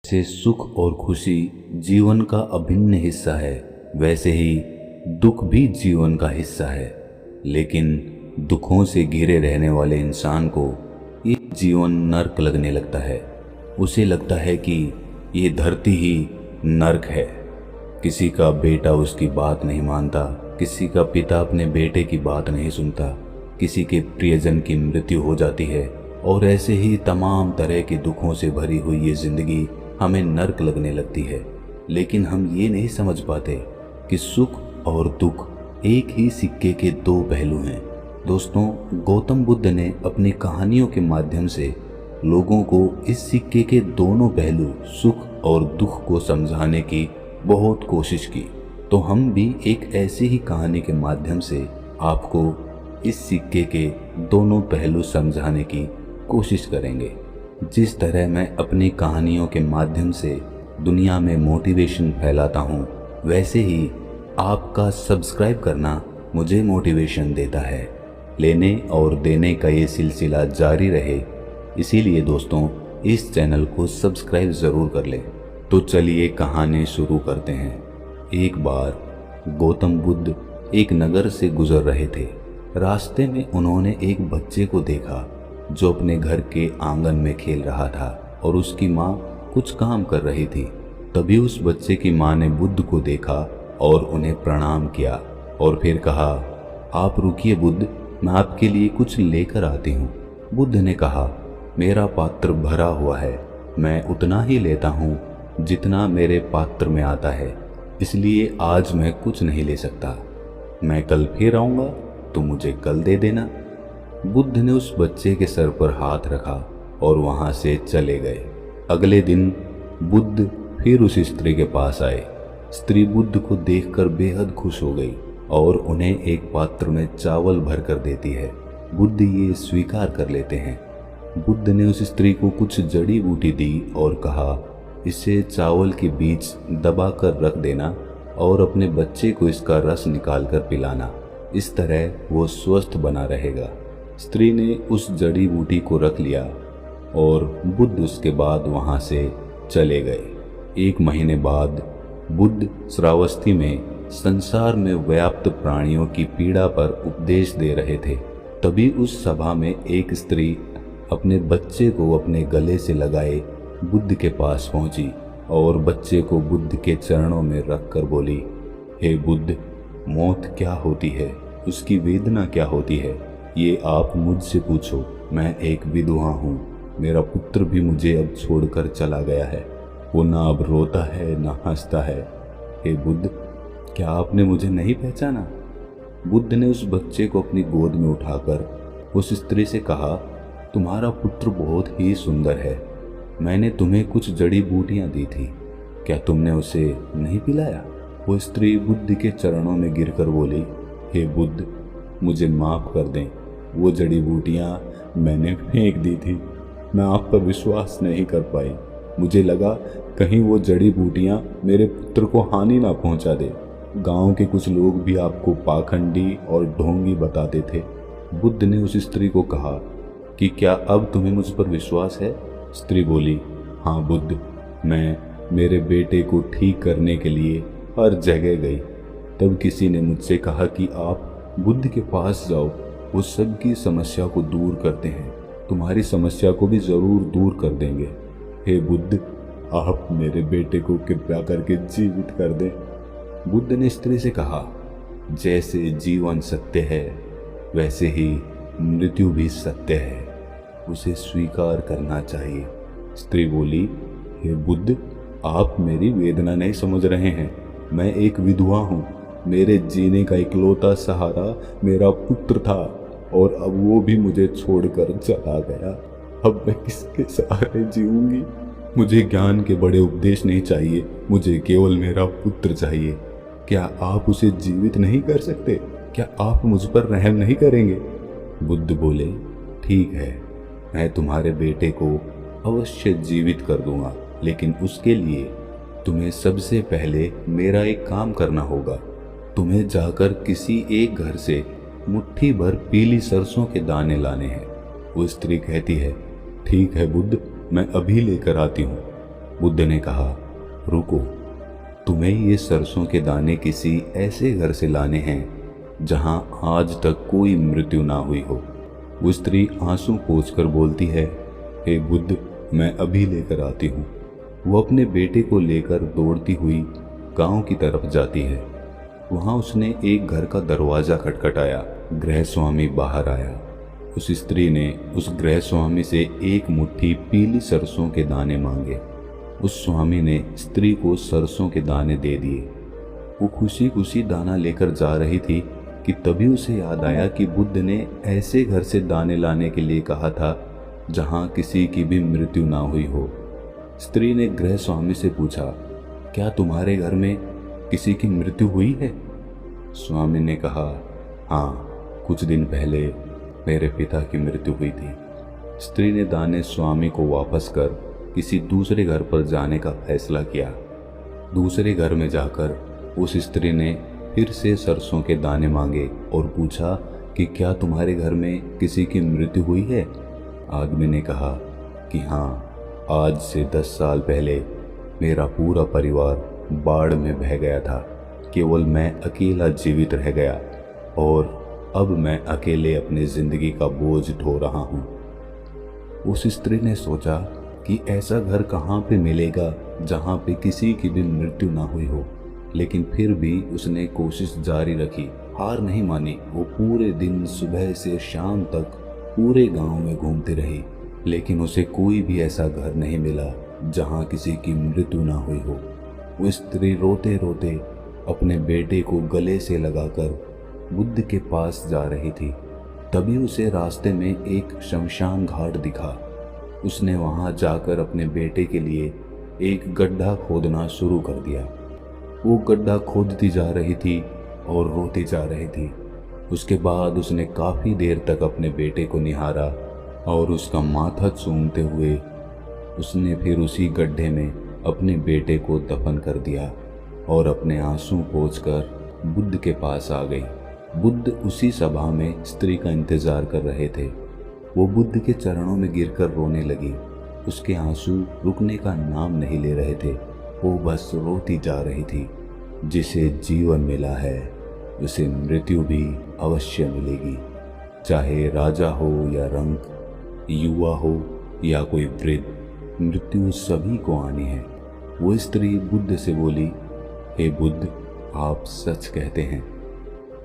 से सुख और खुशी जीवन का अभिन्न हिस्सा है, वैसे ही दुख भी जीवन का हिस्सा है। लेकिन दुखों से घिरे रहने वाले इंसान को ये जीवन नर्क लगने लगता है। उसे लगता है कि ये धरती ही नर्क है। किसी का बेटा उसकी बात नहीं मानता, किसी का पिता अपने बेटे की बात नहीं सुनता, किसी के प्रियजन की मृत्यु हो जाती है, और ऐसे ही तमाम तरह के दुखों से भरी हुई ये जिंदगी हमें नर्क लगने लगती है। लेकिन हम ये नहीं समझ पाते कि सुख और दुख एक ही सिक्के के दो पहलू हैं। दोस्तों, गौतम बुद्ध ने अपनी कहानियों के माध्यम से लोगों को इस सिक्के के दोनों पहलू सुख और दुख को समझाने की बहुत कोशिश की। तो हम भी एक ऐसी ही कहानी के माध्यम से आपको इस सिक्के के दोनों पहलू समझाने की कोशिश करेंगे। जिस तरह मैं अपनी कहानियों के माध्यम से दुनिया में मोटिवेशन फैलाता हूँ, वैसे ही आपका सब्सक्राइब करना मुझे मोटिवेशन देता है। लेने और देने का ये सिलसिला जारी रहे, इसीलिए दोस्तों इस चैनल को सब्सक्राइब ज़रूर कर लें। तो चलिए कहानी शुरू करते हैं। एक बार गौतम बुद्ध एक नगर से गुजर रहे थे। रास्ते में उन्होंने एक बच्चे को देखा जो अपने घर के आंगन में खेल रहा था और उसकी माँ कुछ काम कर रही थी। तभी उस बच्चे की माँ ने बुद्ध को देखा और उन्हें प्रणाम किया और फिर कहा, आप रुकिए बुद्ध, मैं आपके लिए कुछ लेकर आती हूँ। बुद्ध ने कहा, मेरा पात्र भरा हुआ है, मैं उतना ही लेता हूँ जितना मेरे पात्र में आता है, इसलिए आज मैं कुछ नहीं ले सकता। मैं कल फिर आऊँगा तो मुझे कल दे देना। बुद्ध ने उस बच्चे के सर पर हाथ रखा और वहां से चले गए। अगले दिन बुद्ध फिर उस स्त्री के पास आए। स्त्री बुद्ध को देखकर बेहद खुश हो गई और उन्हें एक पात्र में चावल भर कर देती है। बुद्ध ये स्वीकार कर लेते हैं। बुद्ध ने उस स्त्री को कुछ जड़ी बूटी दी और कहा, इसे चावल के बीच दबा कर रख देना और अपने बच्चे को इसका रस निकाल कर पिलाना, इस तरह वो स्वस्थ बना रहेगा। स्त्री ने उस जड़ी बूटी को रख लिया और बुद्ध उसके बाद वहां से चले गए। एक महीने बाद बुद्ध श्रावस्ती में संसार में व्याप्त प्राणियों की पीड़ा पर उपदेश दे रहे थे। तभी उस सभा में एक स्त्री अपने बच्चे को अपने गले से लगाए बुद्ध के पास पहुंची और बच्चे को बुद्ध के चरणों में रखकर बोली, हे बुद्ध, मौत क्या होती है, उसकी वेदना क्या होती है, ये आप मुझसे पूछो। मैं एक विधवा हूँ, मेरा पुत्र भी मुझे अब छोड़कर चला गया है, वो ना अब रोता है ना हंसता है। हे बुद्ध, क्या आपने मुझे नहीं पहचाना? बुद्ध ने उस बच्चे को अपनी गोद में उठाकर उस स्त्री से कहा, तुम्हारा पुत्र बहुत ही सुंदर है, मैंने तुम्हें कुछ जड़ी बूटियां दी थी, क्या तुमने उसे नहीं पिलाया? वो स्त्री बुद्ध के चरणों में गिरकर बोली, हे बुद्ध, मुझे माफ कर दें, वो जड़ी बूटियां मैंने फेंक दी थी, मैं आप पर विश्वास नहीं कर पाई। मुझे लगा कहीं वो जड़ी बूटियां मेरे पुत्र को हानि ना पहुंचा दे। गांव के कुछ लोग भी आपको पाखंडी और ढोंगी बताते थे। बुद्ध ने उस स्त्री को कहा कि क्या अब तुम्हें मुझ पर विश्वास है? स्त्री बोली, हाँ बुद्ध, मैं मेरे बेटे को ठीक करने के लिए हर जगह गई। तब किसी ने मुझसे कहा कि आप बुद्ध के पास जाओ, वो सबकी समस्या को दूर करते हैं, तुम्हारी समस्या को भी जरूर दूर कर देंगे। हे बुद्ध, आप मेरे बेटे को कृपया करके जीवित कर दें। बुद्ध ने स्त्री से कहा, जैसे जीवन सत्य है वैसे ही मृत्यु भी सत्य है, उसे स्वीकार करना चाहिए। स्त्री बोली, हे बुद्ध, आप मेरी वेदना नहीं समझ रहे हैं, मैं एक विधवा हूँ, मेरे जीने का इकलौता सहारा मेरा पुत्र था और अब वो भी मुझे छोड़कर चला गया। अब मैं किसके सहारे जीऊंगी? मुझे ज्ञान के बड़े उपदेश नहीं चाहिए, मुझे केवल मेरा पुत्र चाहिए। क्या आप उसे जीवित नहीं कर सकते? क्या आप मुझ पर रहम नहीं करेंगे? बुद्ध बोले, ठीक है, मैं तुम्हारे बेटे को अवश्य जीवित कर दूंगा, लेकिन उसके लिए तुम्हें सबसे पहले मेरा एक काम करना होगा। तुम्हें जाकर किसी एक घर से मुट्ठी भर पीली सरसों के दाने लाने हैं। वो स्त्री कहती है, ठीक है बुद्ध, मैं अभी लेकर आती हूँ। बुद्ध ने कहा, रुको, तुम्हें ये सरसों के दाने किसी ऐसे घर से लाने हैं जहां आज तक कोई मृत्यु ना हुई हो। वो स्त्री आंसू पोंछकर बोलती है, हे बुद्ध, मैं अभी लेकर आती हूँ। वो अपने बेटे को लेकर दौड़ती हुई गांव की तरफ जाती है। वहां उसने एक घर का दरवाजा खटखटाया। गृह स्वामी बाहर आया। उस स्त्री ने उस गृह स्वामी से एक मुट्ठी पीली सरसों के दाने मांगे। उस स्वामी ने स्त्री को सरसों के दाने दे दिए। वो खुशी खुशी दाना लेकर जा रही थी कि तभी उसे याद आया कि बुद्ध ने ऐसे घर से दाने लाने के लिए कहा था जहां किसी की भी मृत्यु ना हुई हो। स्त्री ने गृह स्वामी से पूछा, क्या तुम्हारे घर में किसी की मृत्यु हुई है? स्वामी ने कहा, हाँ, कुछ दिन पहले मेरे पिता की मृत्यु हुई थी। स्त्री ने दाने स्वामी को वापस कर किसी दूसरे घर पर जाने का फैसला किया। दूसरे घर में जाकर उस स्त्री ने फिर से सरसों के दाने मांगे और पूछा कि क्या तुम्हारे घर में किसी की मृत्यु हुई है? आदमी ने कहा कि हाँ, आज से 10 साल पहले मेरा पूरा परिवार बाढ़ में बह गया था। केवल मैं अकेला जीवित रह गया और अब मैं अकेले अपनी जिंदगी का बोझ ढो रहा हूँ। उस स्त्री ने सोचा कि ऐसा घर कहाँ पे मिलेगा जहाँ पे किसी की भी मृत्यु ना हुई हो, लेकिन फिर भी उसने कोशिश जारी रखी, हार नहीं मानी। वो पूरे दिन सुबह से शाम तक पूरे गांव में घूमती रही, लेकिन उसे कोई भी ऐसा घर नहीं मिला जहां किसी की मृत्यु ना हुई हो। वो स्त्री रोते रोते अपने बेटे को गले से लगाकर बुद्ध के पास जा रही थी। तभी उसे रास्ते में एक शमशान घाट दिखा। उसने वहां जाकर अपने बेटे के लिए एक गड्ढा खोदना शुरू कर दिया। वो गड्ढा खोदती जा रही थी और रोती जा रही थी। उसके बाद उसने काफ़ी देर तक अपने बेटे को निहारा और उसका माथा चूमते हुए उसने फिर उसी गड्ढे में अपने बेटे को दफन कर दिया और अपने आंसू पोंछकर बुद्ध के पास आ गई। बुद्ध उसी सभा में स्त्री का इंतजार कर रहे थे। वो बुद्ध के चरणों में गिरकर रोने लगी। उसके आंसू रुकने का नाम नहीं ले रहे थे। वो बस रोती जा रही थी। जिसे जीवन मिला है उसे मृत्यु भी अवश्य मिलेगी, चाहे राजा हो या रंक, युवा हो या कोई वृद्ध, मृत्यु सभी को आनी है। वो स्त्री बुद्ध से बोली, हे बुद्ध, आप सच कहते हैं।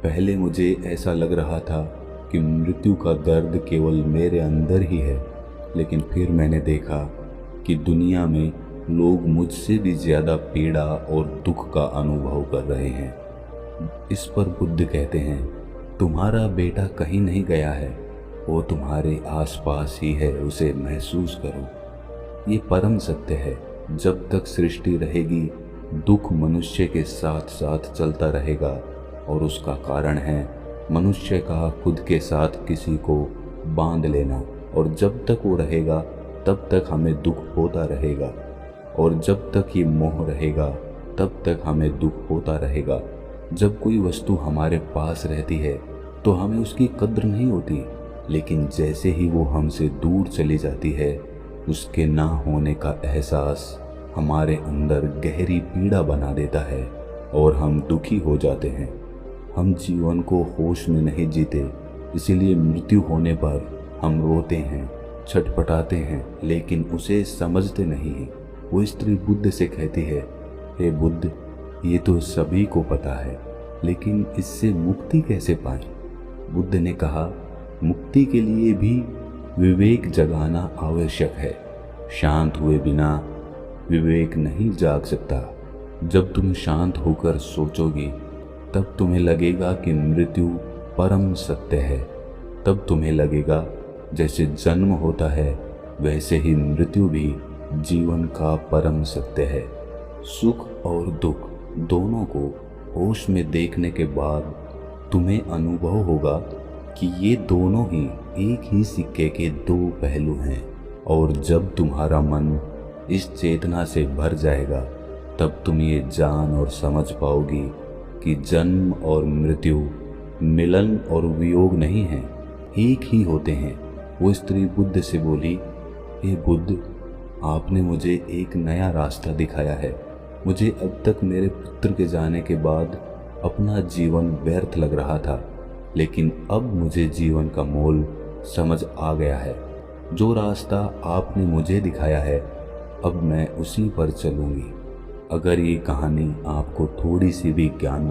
पहले मुझे ऐसा लग रहा था कि मृत्यु का दर्द केवल मेरे अंदर ही है, लेकिन फिर मैंने देखा कि दुनिया में लोग मुझसे भी ज़्यादा पीड़ा और दुख का अनुभव कर रहे हैं। इस पर बुद्ध कहते हैं, तुम्हारा बेटा कहीं नहीं गया है, वो तुम्हारे आसपास ही है, उसे महसूस करो। ये परम सत्य है। जब तक सृष्टि रहेगी दुख मनुष्य के साथ साथ चलता रहेगा और उसका कारण है मनुष्य का खुद के साथ किसी को बांध लेना। और जब तक वो रहेगा तब तक हमें दुख होता रहेगा, और जब तक ये मोह रहेगा तब तक हमें दुख होता रहेगा। जब कोई वस्तु हमारे पास रहती है तो हमें उसकी कद्र नहीं होती, लेकिन जैसे ही वो हमसे दूर चली जाती है उसके ना होने का एहसास हमारे अंदर गहरी पीड़ा बना देता है और हम दुखी हो जाते हैं। हम जीवन को होश में नहीं जीते, इसीलिए मृत्यु होने पर हम रोते हैं, छटपटाते हैं, लेकिन उसे समझते नहीं हैं। वो स्त्री बुद्ध से कहती है, हे बुद्ध, ये तो सभी को पता है, लेकिन इससे मुक्ति कैसे पाएं? बुद्ध ने कहा, मुक्ति के लिए भी विवेक जगाना आवश्यक है। शांत हुए बिना विवेक नहीं जाग सकता। जब तुम शांत होकर सोचोगे तब तुम्हें लगेगा कि मृत्यु परम सत्य है। तब तुम्हें लगेगा जैसे जन्म होता है वैसे ही मृत्यु भी जीवन का परम सत्य है। सुख और दुख दोनों को होश में देखने के बाद तुम्हें अनुभव होगा कि ये दोनों ही एक ही सिक्के के दो पहलू हैं। और जब तुम्हारा मन इस चेतना से भर जाएगा तब तुम ये जान और समझ पाओगी कि जन्म और मृत्यु मिलन और वियोग नहीं है, एक ही होते हैं। वो स्त्री बुद्ध से बोली, हे बुद्ध, आपने मुझे एक नया रास्ता दिखाया है। मुझे अब तक मेरे पुत्र के जाने के बाद अपना जीवन व्यर्थ लग रहा था, लेकिन अब मुझे जीवन का मोल समझ आ गया है। जो रास्ता आपने मुझे दिखाया है, अब मैं उसी पर चलूंगी। अगर ये कहानी आपको थोड़ी सी भी ज्ञान